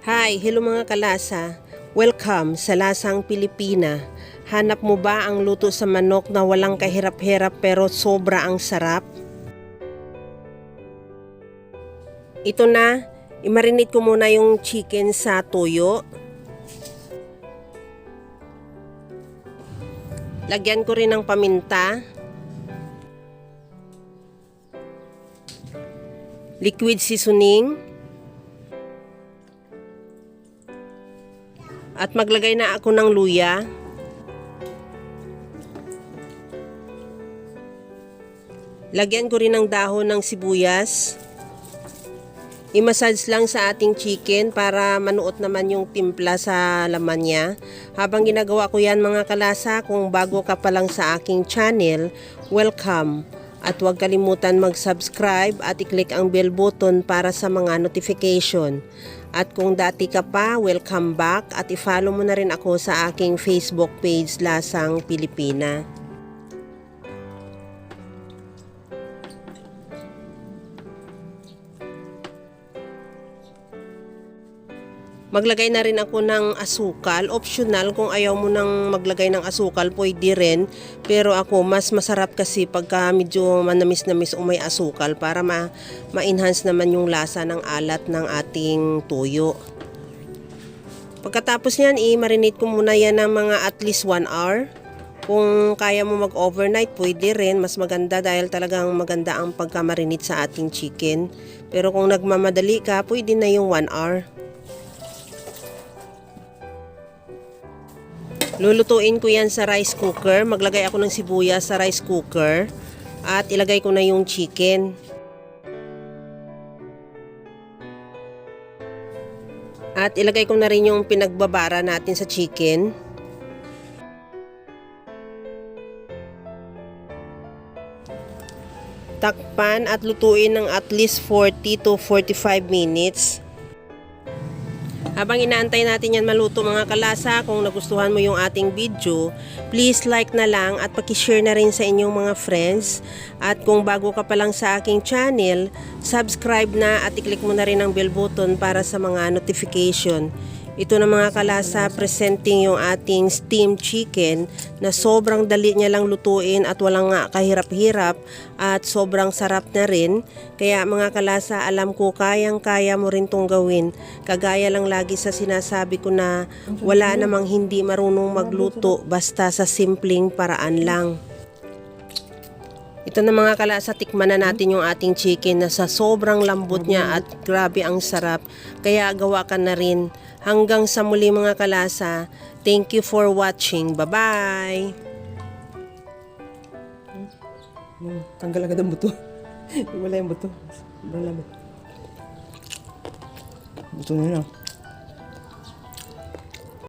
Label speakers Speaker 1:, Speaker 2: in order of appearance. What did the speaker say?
Speaker 1: Hi, hello mga kalasa. Welcome sa Lasang Pilipina. Hanap mo ba ang luto sa manok na walang kahirap-hirap pero sobra ang sarap? Ito na, i-marinate ko muna yung chicken sa toyo. Lagyan ko rin ng paminta. Liquid seasoning. At maglagay na ako ng luya. Lagyan ko rin ng dahon ng sibuyas. I-massage lang sa ating chicken para manuot naman yung timpla sa laman niya. Habang ginagawa ko yan mga kalasa, kung bago ka pa lang sa aking channel, welcome. At huwag kalimutan mag-subscribe at i-click ang bell button para sa mga notification. At kung dati ka pa, welcome back at i-follow mo na rin ako sa aking Facebook page Lasang Pilipina. Maglagay na rin ako ng asukal. Optional, kung ayaw mo nang maglagay ng asukal, pwede rin. Pero ako, mas masarap kasi pagka medyo manamis-namis o may asukal para ma-enhance naman yung lasa ng alat ng ating tuyo. Pagkatapos niyan, i-marinate ko muna yan ng mga at least 1 hour. Kung kaya mo mag-overnight, pwede rin. Mas maganda dahil talagang maganda ang pagka-marinate sa ating chicken. Pero kung nagmamadali ka, pwede na yung 1 hour. Lulutuin ko yan sa rice cooker. Maglagay ako ng sibuyas sa rice cooker. At ilagay ko na yung chicken. At ilagay ko na rin yung pinagbabara natin sa chicken. Takpan at lutuin ng at least 40 to 45 minutes. Habang inaantay natin yan maluto mga kalasa, kung nagustuhan mo yung ating video, please like na lang at pakishare na rin sa inyong mga friends. At kung bago ka pa lang sa aking channel, subscribe na at i-click mo na rin ang bell button para sa mga notification. Ito na mga kalasa, presenting yung ating steamed chicken na sobrang dali niya lang lutuin at walang nga kahirap-hirap at sobrang sarap na rin. Kaya mga kalasa, alam ko kayang-kaya mo rin tong gawin. Kagaya lang lagi sa sinasabi ko na wala namang hindi marunong magluto basta sa simpleng paraan lang. Ito na mga kalasa, tikman na natin yung ating chicken na sa sobrang lambot niya at grabe ang sarap. Kaya gawa ka na rin. Hanggang sa muli mga kalasa. Thank you for watching. Bye-bye!
Speaker 2: Tanggal agad ang buto. Wala yung buto. Sobrang lamig. Buto na yun ah.